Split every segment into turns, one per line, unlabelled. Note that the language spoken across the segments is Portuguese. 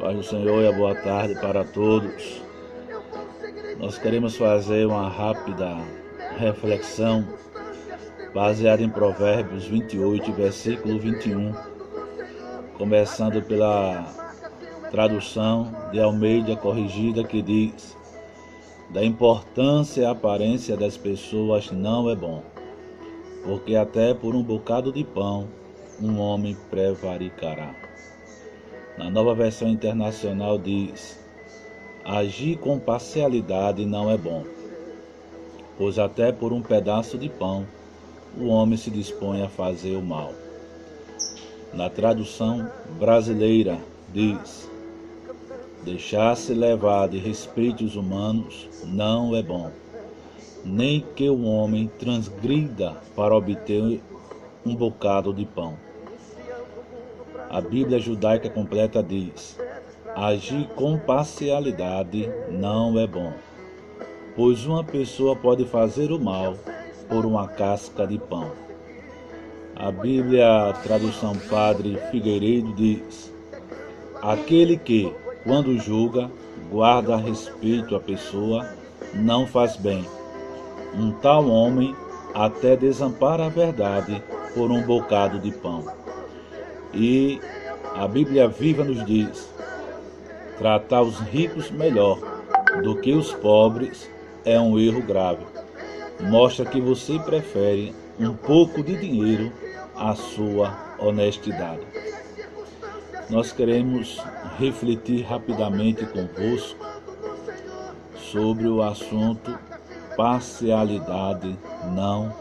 Paz do Senhor e a boa tarde para todos. Nós queremos fazer uma rápida reflexão baseada em Provérbios 28, versículo 21, começando pela tradução de Almeida Corrigida, que diz: da importância e aparência das pessoas não é bom, porque até por um bocado de pão um homem prevaricará. Na Nova Versão Internacional diz: agir com parcialidade não é bom, pois até por um pedaço de pão o homem se dispõe a fazer o mal. Na tradução brasileira diz: deixar-se levar de respeitos humanos não é bom, nem que o homem transgrida para obter um bocado de pão. A Bíblia Judaica Completa diz: agir com parcialidade não é bom, pois uma pessoa pode fazer o mal por uma casca de pão. A Bíblia Tradução Padre Figueiredo diz: aquele que, quando julga, guarda a respeito à pessoa, não faz bem. Um tal homem até desampara a verdade por um bocado de pão. E a Bíblia Viva nos diz: tratar os ricos melhor do que os pobres é um erro grave. Mostra que você prefere um pouco de dinheiro à sua honestidade. Nós queremos refletir rapidamente convosco sobre o assunto parcialidade não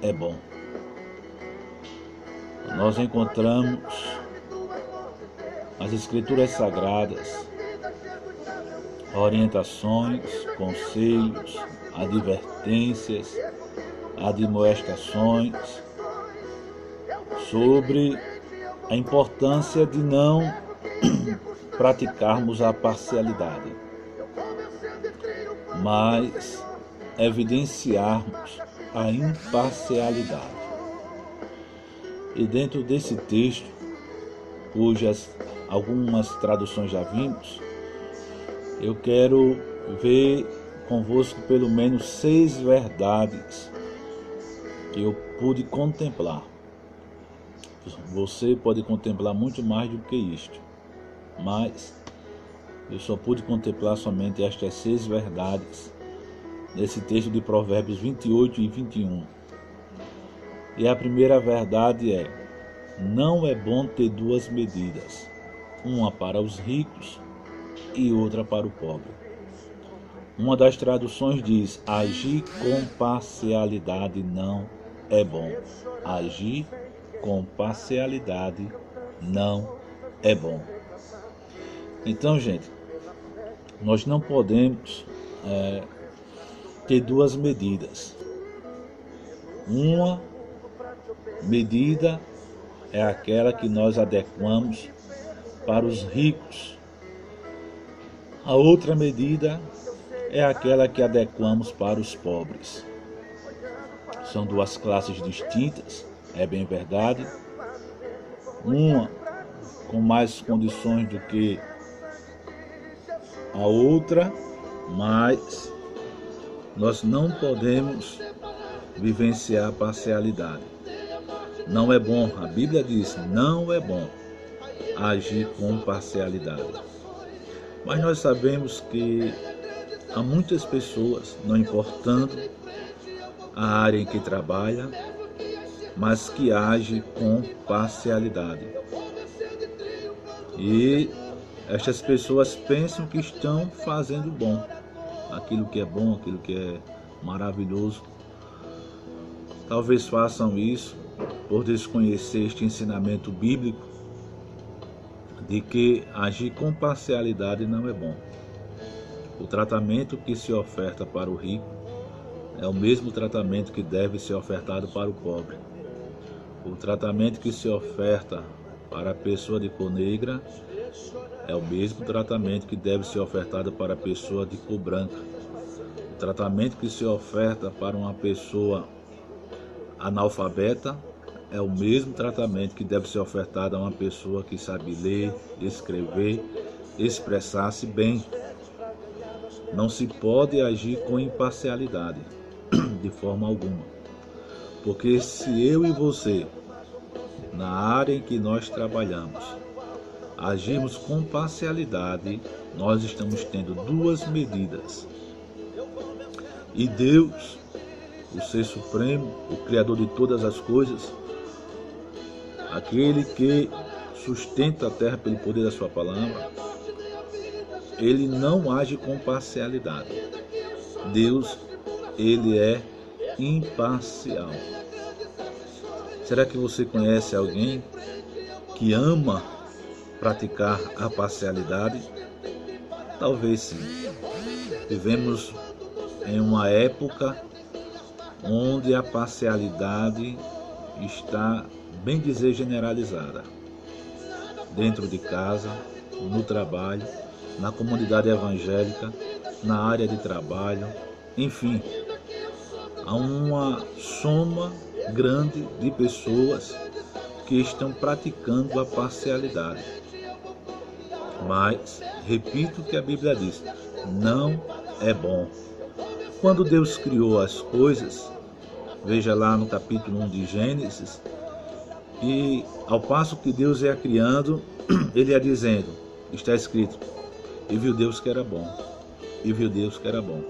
é bom. Nós encontramos nas Escrituras Sagradas orientações, conselhos, advertências, admoestações sobre a importância de não praticarmos a parcialidade, mas evidenciarmos a imparcialidade. E dentro desse texto, cujas algumas traduções já vimos, eu quero ver convosco pelo menos 6 verdades que eu pude contemplar. Você pode contemplar muito mais do que isto, mas eu só pude contemplar somente estas 6 verdades nesse texto de Provérbios 28 e 21. E a primeira verdade é: não é bom ter 2 medidas, uma para os ricos e outra para o pobre. Uma das traduções diz: agir com parcialidade não é bom. Agir com parcialidade não é bom. Então, gente, nós não podemos ter 2 medidas. Uma medida é aquela que nós adequamos para os ricos. A outra medida é aquela que adequamos para os pobres. São 2 classes distintas, é bem verdade. Uma com mais condições do que a outra, mas nós não podemos vivenciar a parcialidade. Não é bom, a Bíblia diz, não é bom agir com parcialidade. Mas nós sabemos que há muitas pessoas, não importando a área em que trabalha, mas que agem com parcialidade. E estas pessoas pensam que estão fazendo bom, aquilo que é bom, aquilo que é maravilhoso. Talvez façam isso por desconhecer este ensinamento bíblico de que agir com parcialidade não é bom. O tratamento que se oferta para o rico é o mesmo tratamento que deve ser ofertado para o pobre. O tratamento que se oferta para a pessoa de cor negra é o mesmo tratamento que deve ser ofertado para a pessoa de cor branca. O tratamento que se oferta para uma pessoa analfabeta é o mesmo tratamento que deve ser ofertado a uma pessoa que sabe ler, escrever expressar-se bem. Não se pode agir com imparcialidade, de forma alguma. Porque se eu e você, na área em que nós trabalhamos, agirmos com parcialidade, nós estamos tendo duas medidas. E Deus, o Ser Supremo, o Criador de todas as coisas, aquele que sustenta a terra pelo poder da sua palavra, ele não age com parcialidade. Deus, ele é imparcial. Será que você conhece alguém que ama praticar a parcialidade? Talvez sim. Vivemos em uma época onde a parcialidade está, bem dizer, generalizada. Dentro de casa, no trabalho, na comunidade evangélica, na área de trabalho, enfim, há uma soma grande de pessoas que estão praticando a parcialidade. Mas, repito o que a Bíblia diz, não é bom. Quando Deus criou as coisas, veja lá no capítulo 1 de Gênesis, e ao passo que Deus ia criando, ele ia dizendo, está escrito, e viu Deus que era bom, e viu Deus que era bom.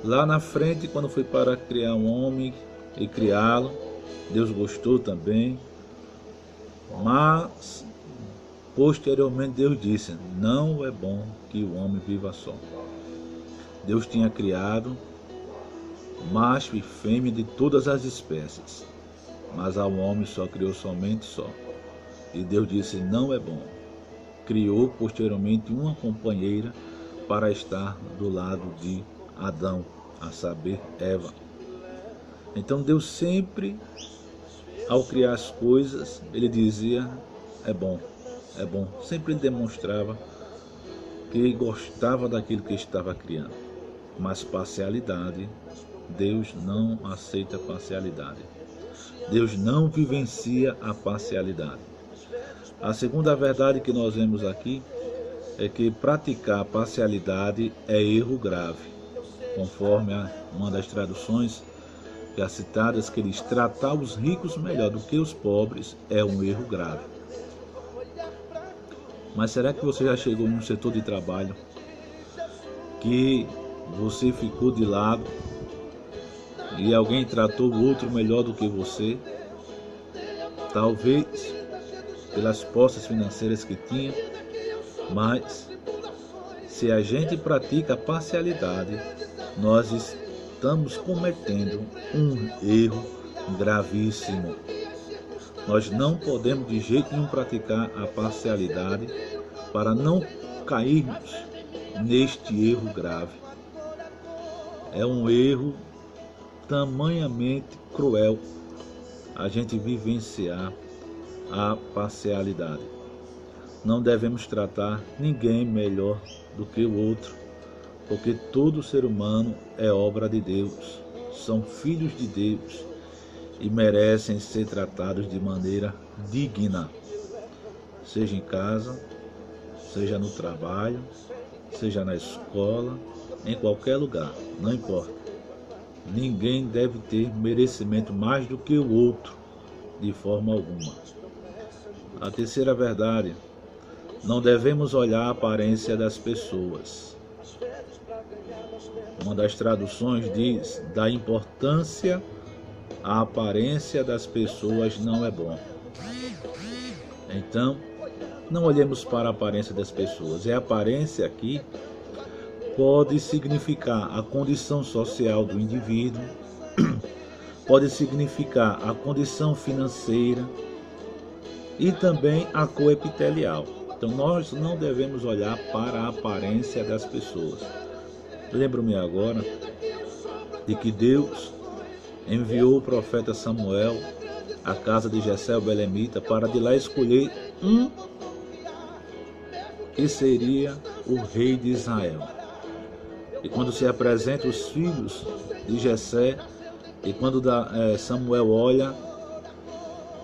Lá na frente, quando foi para criar um homem e criá-lo, Deus gostou também, mas posteriormente Deus disse, não é bom que o homem viva só. Deus tinha criado macho e fêmea de todas as espécies, mas ao homem só criou somente só. E Deus disse, não é bom. Criou posteriormente uma companheira para estar do lado de Adão, a saber, Eva. Então Deus sempre, ao criar as coisas, ele dizia, é bom, é bom. Sempre ele demonstrava que gostava daquilo que estava criando. Mas parcialidade, Deus não aceita parcialidade. Deus não vivencia a parcialidade. A segunda verdade que nós vemos aqui é que praticar a parcialidade é erro grave, conforme uma das traduções já citadas, que diz, tratar os ricos melhor do que os pobres é um erro grave. Mas será que você já chegou em um setor de trabalho que você ficou de lado e alguém tratou o outro melhor do que você? Talvez pelas posses financeiras que tinha, mas se a gente pratica a parcialidade, nós estamos cometendo um erro gravíssimo. Nós não podemos de jeito nenhum praticar a parcialidade para não cairmos neste erro grave. É um erro tamanhamente cruel a gente vivenciar a parcialidade. Não devemos tratar ninguém melhor do que o outro, porque todo ser humano é obra de Deus, são filhos de Deus e merecem ser tratados de maneira digna, seja em casa, seja no trabalho, seja na escola, em qualquer lugar, não importa. Ninguém deve ter merecimento mais do que o outro, de forma alguma. A terceira verdade, não devemos olhar a aparência das pessoas. Uma das traduções diz, da importância, a aparência das pessoas não é bom. Então, não olhemos para a aparência das pessoas. E a aparência aqui pode significar a condição social do indivíduo, pode significar a condição financeira e também a cor epitelial. Então nós não devemos olhar para a aparência das pessoas. Lembro-me agora de que Deus enviou o profeta Samuel à casa de Jessé o belemita para de lá escolher um que seria o rei de Israel. E quando se apresentam os filhos de Jessé, e quando Samuel olha,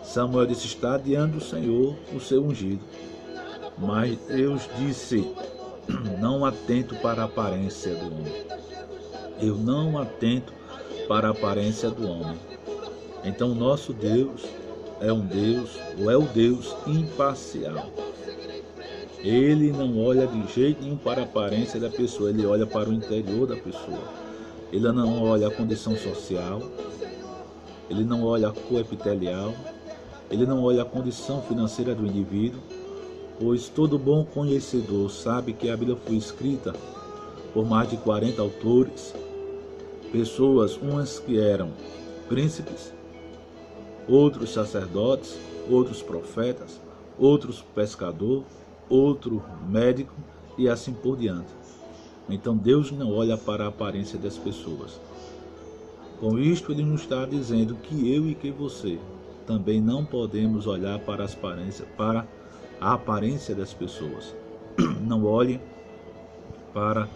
Samuel disse, está diante do Senhor o seu ungido. Mas Deus disse: não atento para a aparência do homem. Eu não atento para a aparência do homem. Então, nosso Deus é um Deus, ou é o Deus imparcial. Ele não olha de jeito nenhum para a aparência da pessoa, ele olha para o interior da pessoa. Ele não olha a condição social, ele não olha a cor epitelial, ele não olha a condição financeira do indivíduo, pois todo bom conhecedor sabe que a Bíblia foi escrita por mais de 40 autores, pessoas, umas que eram príncipes, outros sacerdotes, outros profetas, outros pescador, outro médico e assim por diante. Então Deus não olha para a aparência das pessoas. Com isto ele nos está dizendo que eu e que você também não podemos olhar para a aparência das pessoas. Não olhe para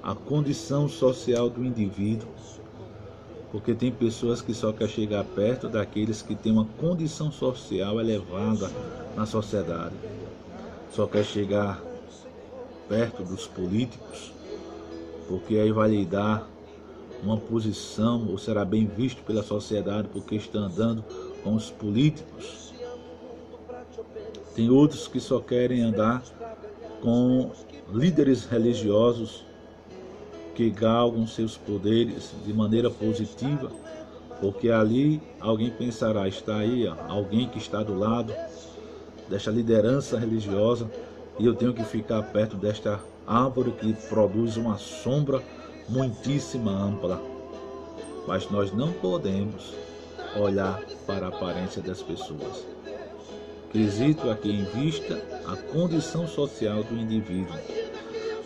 a condição social do indivíduo, porque tem pessoas que só querem chegar perto daqueles que têm uma condição social elevada na sociedade. Só quer chegar perto dos políticos, porque aí vai lhe dar uma posição, ou será bem visto pela sociedade porque está andando com os políticos. Tem outros que só querem andar com líderes religiosos que galgam seus poderes de maneira positiva, porque ali alguém pensará, está aí alguém que está do lado desta liderança religiosa e eu tenho que ficar perto desta árvore que produz uma sombra muitíssima ampla. Mas nós não podemos olhar para a aparência das pessoas. Quesito aqui em vista a condição social do indivíduo.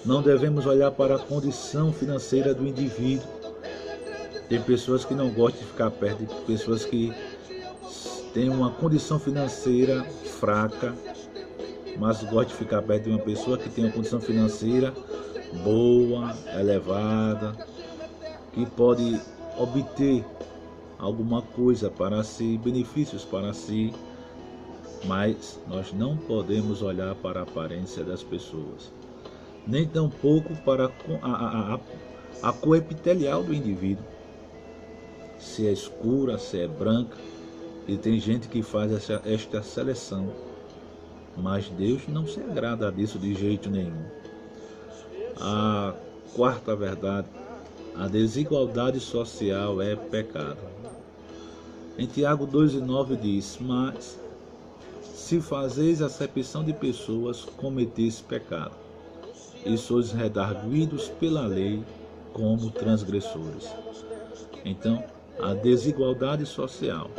Não devemos olhar para a condição financeira do indivíduo. Tem pessoas que não gostam de ficar perto de pessoas que têm uma condição financeira fraca, mas gostam de ficar perto de uma pessoa que tem uma condição financeira boa, elevada, que pode obter alguma coisa para si, benefícios para si. Mas nós não podemos olhar para a aparência das pessoas, nem tampouco para a cor epitelial do indivíduo, se é escura, se é branca, e tem gente que faz esta seleção, mas Deus não se agrada disso de jeito nenhum. A quarta verdade, a desigualdade social é pecado. Em Tiago 2,9 diz: mas se fazeis acepção de pessoas, cometeis pecado, e sois redarguidos pela lei como transgressores. Então, a desigualdade social,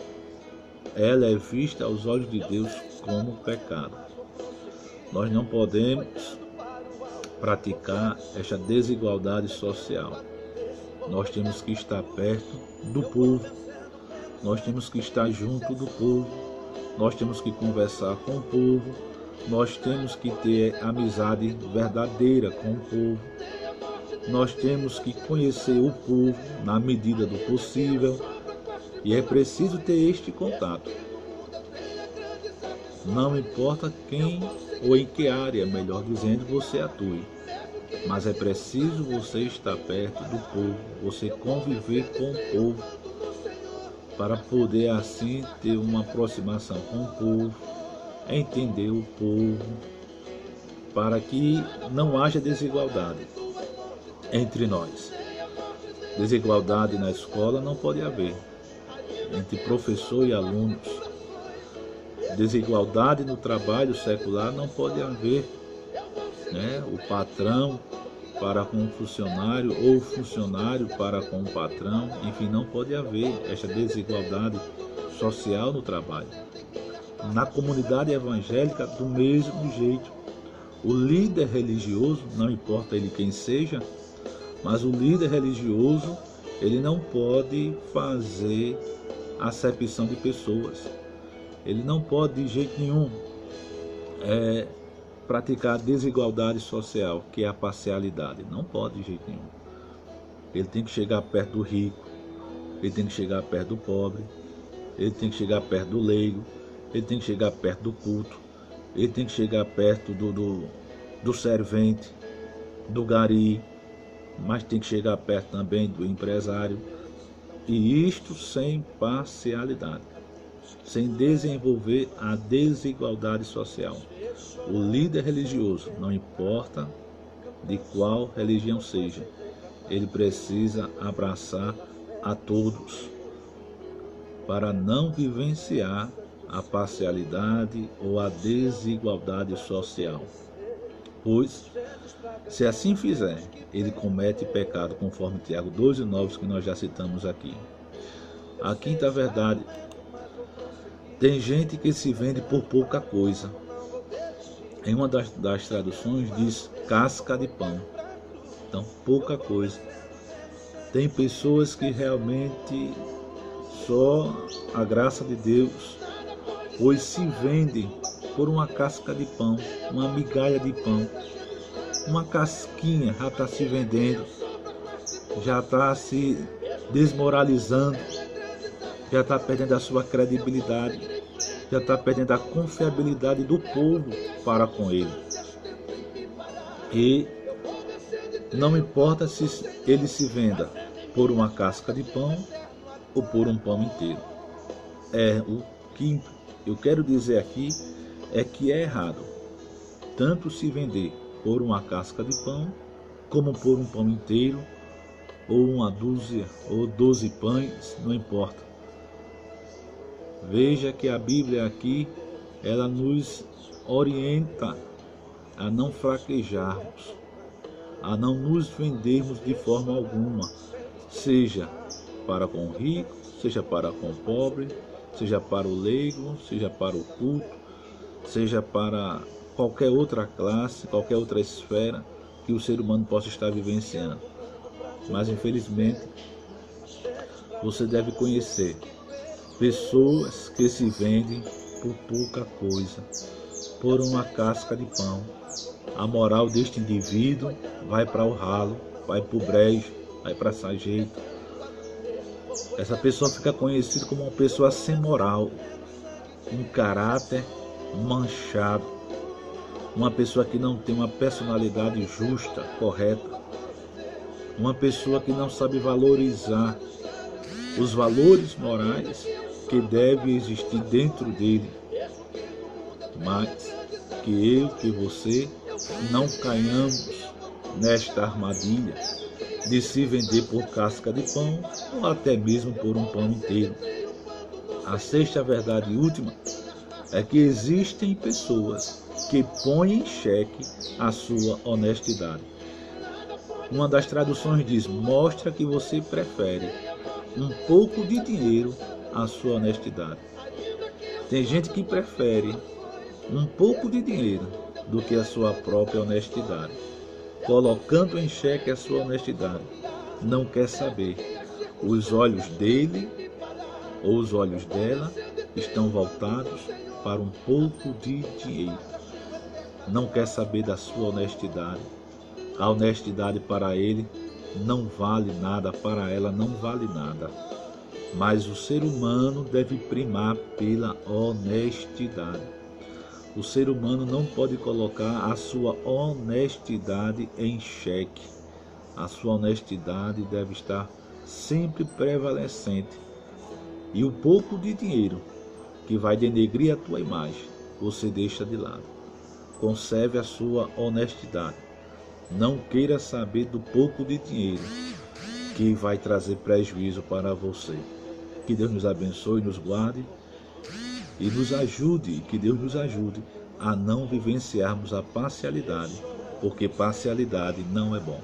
ela é vista aos olhos de Deus como pecado. Nós não podemos praticar esta desigualdade social. Nós temos que estar perto do povo, nós temos que estar junto do povo, nós temos que conversar com o povo, nós temos que ter amizade verdadeira com o povo, nós temos que conhecer o povo na medida do possível, e é preciso ter este contato. Não importa quem ou em que área, melhor dizendo, você atue, mas é preciso você estar perto do povo, você conviver com o povo, para poder assim ter uma aproximação com o povo, entender o povo, para que não haja desigualdade entre nós. Desigualdade na escola não pode haver, entre professor e alunos. Desigualdade no trabalho secular não pode haver, né? O patrão para com o funcionário ou o funcionário para com o patrão, enfim, não pode haver esta desigualdade social no trabalho. Na comunidade evangélica, do mesmo jeito. O líder religioso, não importa ele quem seja, mas o líder religioso, ele não pode fazer acepção de pessoas. Ele não pode de jeito nenhum praticar desigualdade social, que é a parcialidade. Não pode de jeito nenhum. Ele tem que chegar perto do rico, ele tem que chegar perto do pobre, ele tem que chegar perto do leigo, ele tem que chegar perto do culto, ele tem que chegar perto do servente, do gari, mas tem que chegar perto também do empresário, e isto sem parcialidade, sem desenvolver a desigualdade social. O líder religioso, não importa de qual religião seja, ele precisa abraçar a todos para não vivenciar a parcialidade ou a desigualdade social. Pois, se assim fizer, ele comete pecado, conforme Tiago 2:9, que nós já citamos aqui. A quinta verdade: tem gente que se vende por pouca coisa. Em uma das traduções diz casca de pão. Então, pouca coisa. Tem pessoas que realmente só a graça de Deus, pois se vendem por uma casca de pão, uma migalha de pão, uma casquinha, já está se vendendo, já está se desmoralizando, já está perdendo a sua credibilidade, já está perdendo a confiabilidade do povo para com ele. E não importa se ele se venda por uma casca de pão ou por um pão inteiro. O que eu quero dizer aqui é que é errado tanto se vender por uma casca de pão, como por um pão inteiro, ou uma dúzia, ou 12 pães, não importa. Veja que a Bíblia aqui, ela nos orienta a não fraquejarmos, a não nos vendermos de forma alguma, seja para com o rico, seja para com o pobre, seja para o leigo, seja para o culto, seja para qualquer outra classe, qualquer outra esfera que o ser humano possa estar vivenciando. Mas infelizmente, você deve conhecer pessoas que se vendem por pouca coisa, por uma casca de pão. A moral deste indivíduo vai para o ralo, vai para o brejo, vai para sarjeito. Essa pessoa fica conhecida como uma pessoa sem moral, um caráter manchado, uma pessoa que não tem uma personalidade justa, correta, uma pessoa que não sabe valorizar os valores morais que devem existir dentro dele, mas que eu, que você, não caiamos nesta armadilha de se vender por casca de pão ou até mesmo por um pão inteiro. A sexta verdade e última é que existem pessoas que põem em xeque a sua honestidade. Uma das traduções diz: mostra que você prefere um pouco de dinheiro à sua honestidade. Tem gente que prefere um pouco de dinheiro do que a sua própria honestidade, colocando em xeque a sua honestidade. Não quer saber. Os olhos dele ou os olhos dela estão voltados para um pouco de dinheiro. Não quer saber da sua honestidade. A honestidade para ele não vale nada, para ela não vale nada. Mas o ser humano deve primar pela honestidade. O ser humano não pode colocar a sua honestidade em xeque. A sua honestidade deve estar sempre prevalecente. E o pouco de dinheiro que vai denegrir a tua imagem, você deixa de lado. Conserve a sua honestidade. Não queira saber do pouco de dinheiro que vai trazer prejuízo para você. Que Deus nos abençoe, nos guarde e nos ajude, que Deus nos ajude a não vivenciarmos a parcialidade, porque parcialidade não é bom.